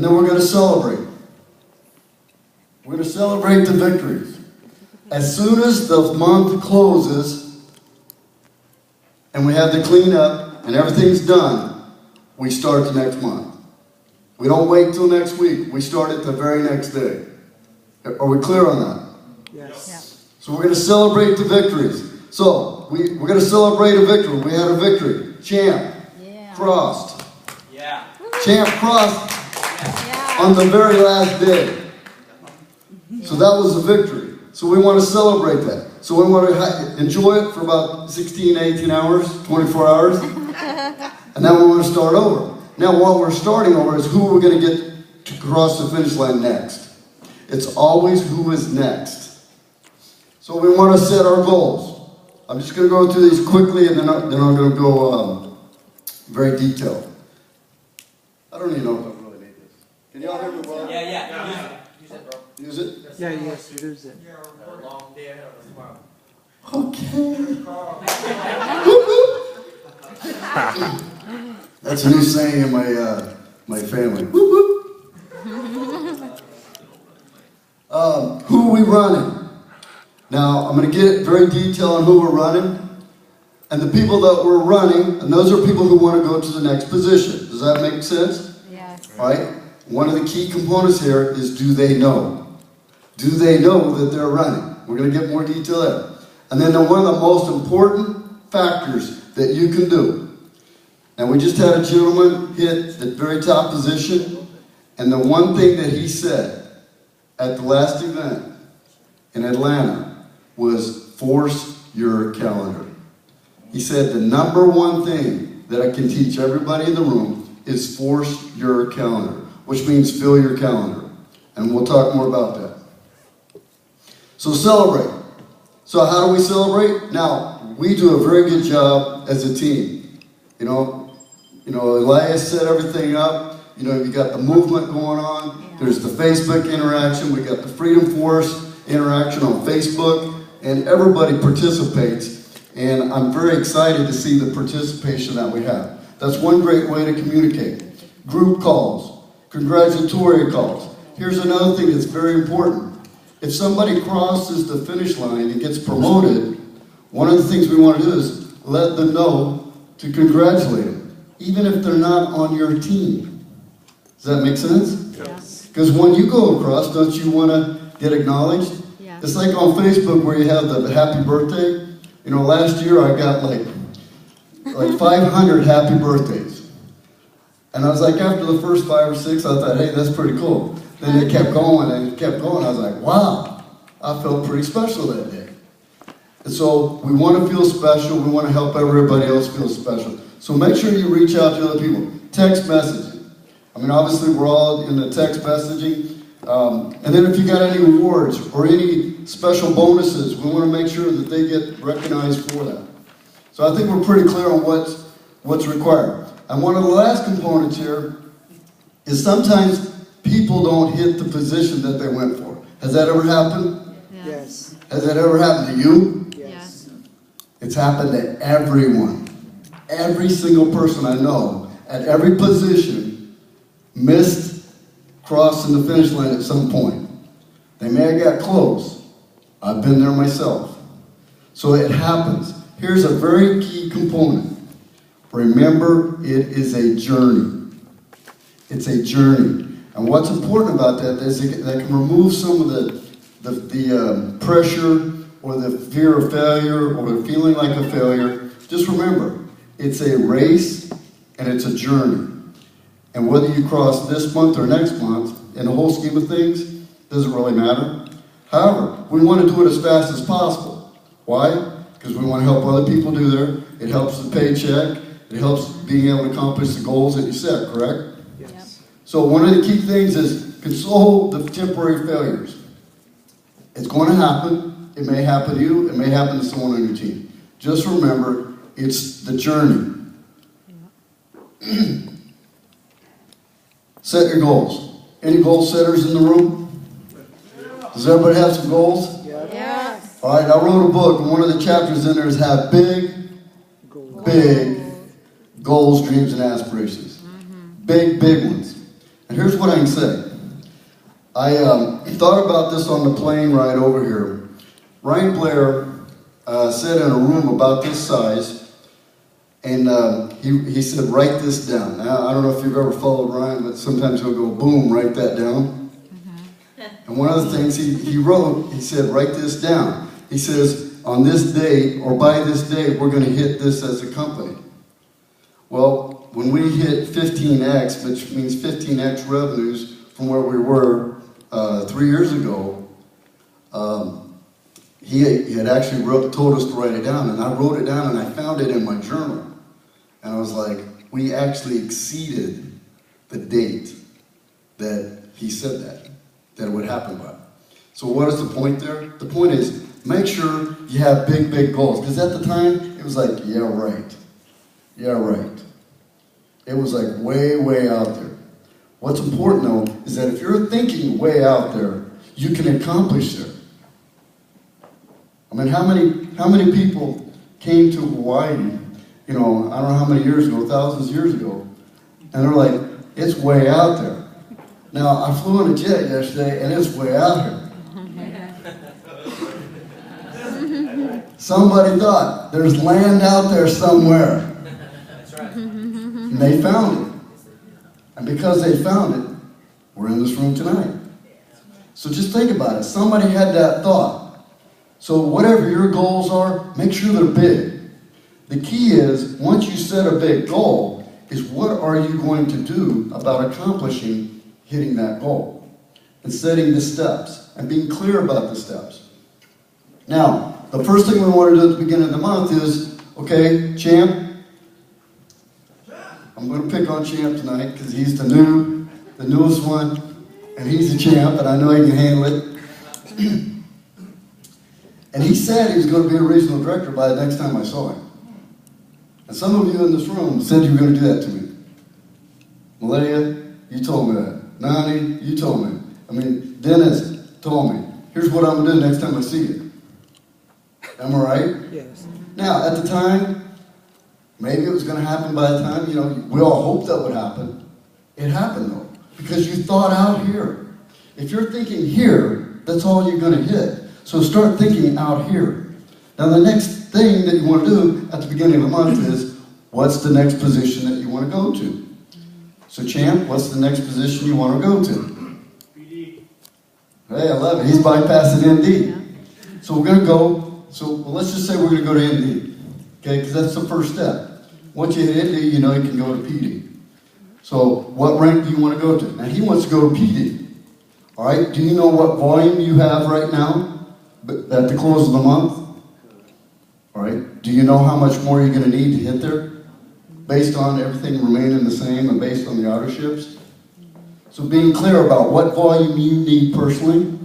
And then we're going to celebrate. We're going to celebrate the victories. As soon as the month closes and we have the cleanup and everything's done, we start the next month. We don't wait till next week. We start it the very next day. Are we clear on that? Yes. Yeah. So we're going to celebrate the victories. So we're going to celebrate a victory. We had a victory. Champ crossed. Yeah. Champ crossed on the very last day. So that was a victory. So we want to celebrate that. So we want to enjoy it for about 16, 18 hours, 24 hours. And then we want to start over. Now what we're starting over is who we're going to get to cross the finish line next. It's always who is next. So we want to set our goals. I'm just going to go through these quickly and then I'm going to go very detailed. I don't even know if I really need this. Can y'all hear me well? Yeah. Use it, bro. Use it? Yeah, yes, use it. Long day ahead of us tomorrow. Okay. That's a new saying in my family. Who are we running? Now, I'm going to get very detailed on who we're running. And the people that we're running, and those are people who want to go to the next position. Does that make sense? Yes. Right? One of the key components here is, do they know? Do they know that they're running? We're going to get more detail there. And then one of the most important factors that you can do. Now, we just had a gentleman hit the very top position. And the one thing that he said at the last event in Atlanta was, force your calendar. He said the number one thing that I can teach everybody in the room is force your calendar, which means fill your calendar. And we'll talk more about that. So celebrate. So how do we celebrate? Now, we do a very good job as a team. You know, Elias set everything up. You know, you got the movement going on. There's the Facebook interaction. We got the Freedom Force interaction on Facebook. And everybody participates. And I'm very excited to see the participation that we have. That's one great way to communicate. Group calls, congratulatory calls. Here's another thing that's very important. If somebody crosses the finish line and gets promoted, one of the things we want to do is let them know to congratulate them, even if they're not on your team. Does that make sense? Yes. Because when you go across, don't you want to get acknowledged? Yeah. It's like on Facebook where you have the happy birthday. You know, last year I got like 500 happy birthdays. And I was like, after the first 5 or 6, I thought, hey, that's pretty cool. Then it kept going and it kept going. I was like, wow, I felt pretty special that day. And so we want to feel special. We want to help everybody else feel special. So make sure you reach out to other people. Text messaging. I mean, obviously we're all in the text messaging. And then if you got any rewards or any special bonuses, we want to make sure that they get recognized for that. So I think we're pretty clear on what's required. And one of the last components here is sometimes people don't hit the position that they went for. Has that ever happened? Yes. Has that ever happened to you? Yes. It's happened to everyone. Every single person I know at every position missed crossing the finish line at some point. They may have got close. I've been there myself. So it happens. Here's a very key component. Remember, it is a journey. It's a journey. And what's important about that is that can remove some of the pressure or the fear of failure or the feeling like a failure. Just remember, it's a race and it's a journey. And whether you cross this month or next month, in the whole scheme of things, doesn't really matter. However, we want to do it as fast as possible. Why? Because we want to help other people do there. It helps the paycheck. It helps being able to accomplish the goals that you set, correct? Yes. So one of the key things is console the temporary failures. It's going to happen. It may happen to you. It may happen to someone on your team. Just remember, it's the journey. Set your goals. Any goal setters in the room? Does everybody have some goals? Yes. All right, I wrote a book, and one of the chapters in there is have big goals, dreams, and aspirations. Big ones. And here's what I can say. I thought about this on the plane ride over here. Ryan Blair sat in a room about this size, and he said, write this down. Now, I don't know if you've ever followed Ryan, but sometimes he'll go, boom, write that down. And one of the things he wrote, he said, write this down. He says, on this day, or by this day, we're going to hit this as a company. Well, when we hit 15x, which means 15x revenues from where we were 3 years ago, he had actually told us to write it down, and I wrote it down, and I found it in my journal. And I was like, we actually exceeded the date that he said that it would happen by. So what is the point there? The point is, make sure you have big, big goals. Because at the time, it was like, yeah, right. Yeah, right. It was like way, way out there. What's important, though, is that if you're thinking way out there, you can accomplish it. I mean, how many people came to Hawaii, you know, I don't know how many years ago, thousands of years ago, and they're like, it's way out there. Now, I flew in a jet yesterday, and it's way out here. Somebody thought, there's land out there somewhere. That's right. And they found it. And because they found it, we're in this room tonight. So just think about it. Somebody had that thought. So whatever your goals are, make sure they're big. The key is, once you set a big goal, is what are you going to do about accomplishing hitting that goal? And setting the steps, and being clear about the steps. Now, the first thing we want to do at the beginning of the month is, okay, Champ, I'm going to pick on Champ tonight because he's the newest one, and he's the champ, and I know he can handle it. And he said he was going to be a regional director by the next time I saw him. And some of you in this room said you were going to do that to me. Malia, you told me that. Nani, you told me. I mean, Dennis told me. Here's what I'm going to do next time I see you. Am I right? Yes. Now, at the time, maybe it was going to happen by the time, you know, we all hoped that would happen. It happened, though, because you thought out here. If you're thinking here, that's all you're going to hit. So start thinking out here. Now, the next thing that you want to do at the beginning of the month is, what's the next position that you want to go to? So, Champ, what's the next position you want to go to? PD. Hey, I love it. He's bypassing ND. So we're going to go. So let's just say we're going to go to ND, okay? Because that's the first step. Once you hit ND, you know you can go to PD. So what rank do you want to go to? Now he wants to go to PD. All right. Do you know what volume you have right now at the close of the month? All right. Do you know how much more you're going to need to hit there, based on everything remaining the same and based on the autoships? So being clear about what volume you need personally,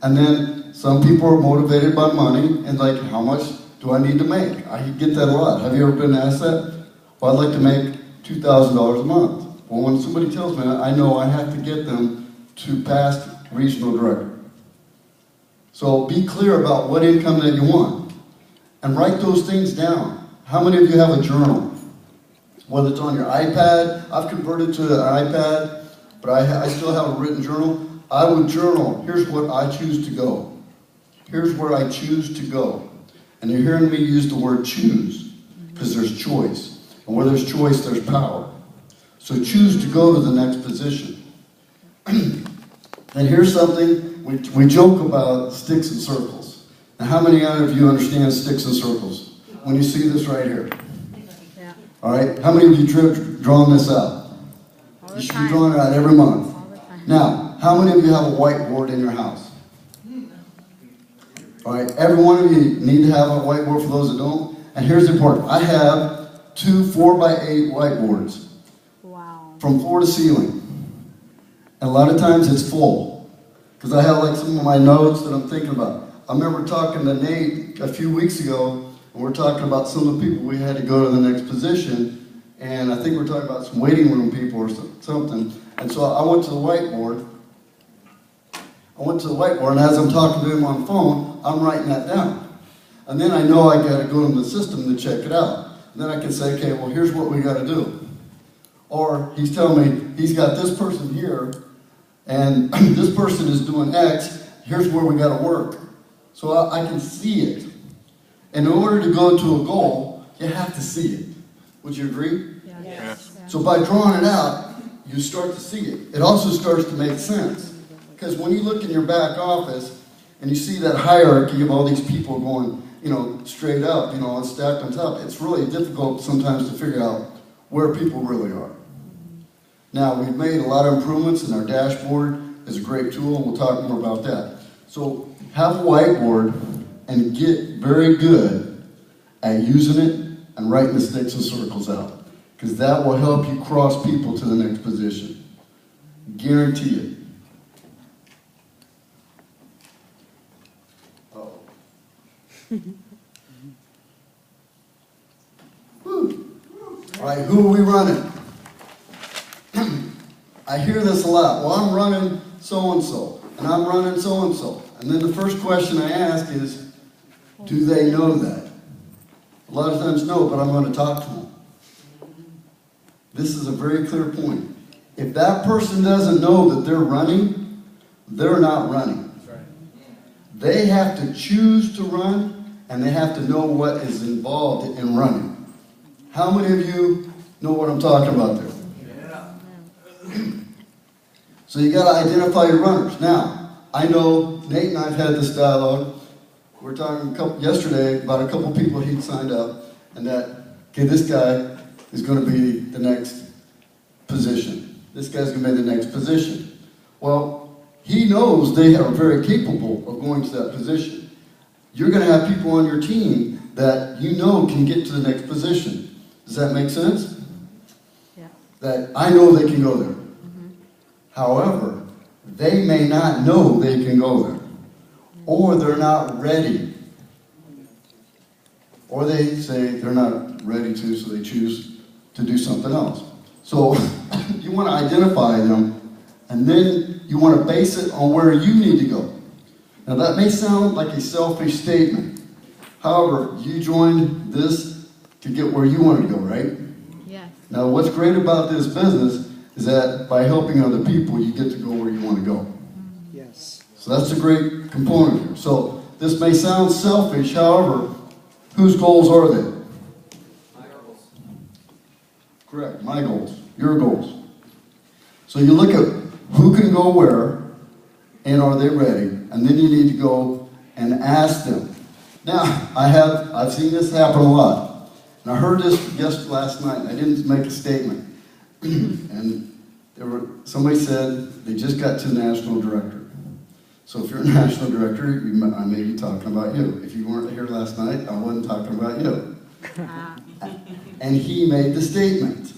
and then. Some people are motivated by money and like, how much do I need to make? I get that a lot. Have you ever been asked that? Well, I'd like to make $2,000 a month. Well, when somebody tells me that, I know I have to get them to past regional director. So be clear about what income that you want. And write those things down. How many of you have a journal? Whether it's on your iPad, I've converted to an iPad, but I still have a written journal. I would journal, here's what I choose to go. Here's where I choose to go. And you're hearing me use the word choose, because there's choice. And where there's choice, there's power. So choose to go to the next position. And here's something, we joke about sticks and circles. Now, how many of you understand sticks and circles? When you see this right here. Yeah. All right, how many of you drawn this out? You should be drawing it out every month. Now, how many of you have a whiteboard in your house? All right, every one of you need to have a whiteboard for those that don't. And here's the important. I have 2 4x8 whiteboards. Wow. From floor to ceiling. And a lot of times it's full. Because I have like some of my notes that I'm thinking about. I remember talking to Nate a few weeks ago, and we're talking about some of the people we had to go to the next position. And I think we're talking about some waiting room people or something. And so I went to the whiteboard. And as I'm talking to him on the phone, I'm writing that down. And then I know I got to go to the system to check it out. And then I can say, okay, well, here's what we got to do. Or he's telling me he's got this person here, and this person is doing X, here's where we got to work. So I can see it. And in order to go to a goal, you have to see it. Would you agree? Yes. Yeah. So by drawing it out, you start to see it. It also starts to make sense. Because when you look in your back office and you see that hierarchy of all these people going, straight up, and stacked on top, it's really difficult sometimes to figure out where people really are. Now, we've made a lot of improvements, and our dashboard is a great tool, and we'll talk more about that. So have a whiteboard and get very good at using it and writing the sticks and circles out, because that will help you cross people to the next position. Guarantee it. All right, who are we running? I hear this a lot. Well, I'm running so-and-so, and I'm running so-and-so. And then the first question I ask is, do they know that? A lot of times, no, but I'm going to talk to them. This is a very clear point. If that person doesn't know that they're running, they're not running. That's right. They have to choose to run, and they have to know what is involved in running. How many of you know what I'm talking about there? Yeah. So you got to identify your runners. Now, I know Nate and I've had this dialogue. We were talking yesterday about a couple people he'd signed up, and that, okay, this guy is going to be the next position. This guy's going to be the next position. Well, he knows they are very capable of going to that position. You're going to have people on your team that can get to the next position. Does that make sense? Yeah. That I know they can go there. However, they may not know they can go there. Or they're not ready. Or they say they're not ready to, so they choose to do something else. So you want to identify them, and then you want to base it on where you need to go. Now that may sound like a selfish statement. However, you joined this to get where you want to go, right? Yes. Now what's great about this business is that by helping other people, you get to go where you want to go. Yes. So that's a great component here. So this may sound selfish, however, whose goals are they? My goals. Correct, my goals, your goals. So you look at who can go where, and are they ready? And then you need to go and ask them. Now, I've seen this happen a lot. And I heard this just last night, and I didn't make a statement. And somebody said they just got to national director. So if you're a national director, I may be talking about you. If you weren't here last night, I wasn't talking about you. And he made the statement,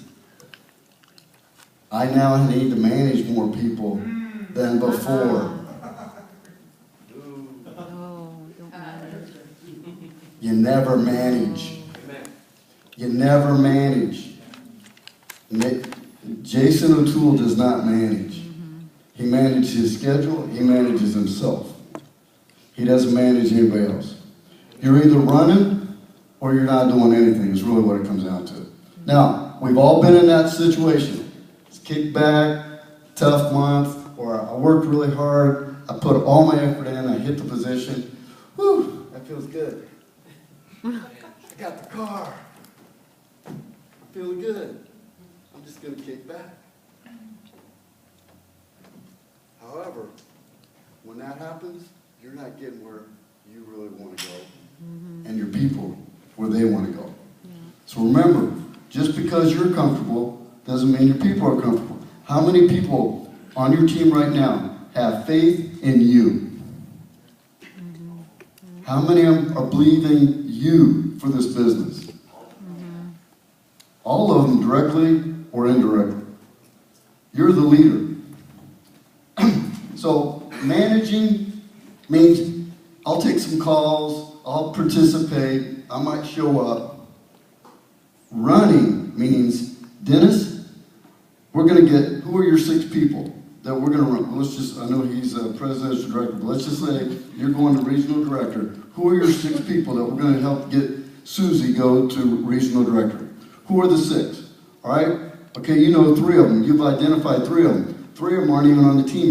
I now need to manage more people than before. No, don't manage. You never manage. Amen. You never manage. Jason O'Toole does not manage. He manages his schedule. He manages himself. He doesn't manage anybody else. You're either running or you're not doing anything is really what it comes down to. Now, we've all been in that situation. It's kick back, tough month, or I worked really hard. I put all my effort in. I hit the position. Whew, that feels good. I got the car. I'm feeling good. I'm just going to kick back. However, when that happens, you're not getting where you really want to go, and your people where they want to go. So remember, just because you're comfortable doesn't mean your people are comfortable. How many people on your team right now have faith in you? How many of them are believing you for this business? All of them, directly or indirectly. You're the leader. So managing means I'll take some calls, I'll participate, I might show up. Running means, Dennis, we're going to get, who are your 6 people that we're going to run? Let's just, I know he's a presidential director, but let's just say you're going to regional director. Who are your 6 people that we're going to help get Susie go to regional director? Who are the 6? All right? Okay, you know 3 of them. You've identified 3 of them. 3 of them aren't even on the team yet.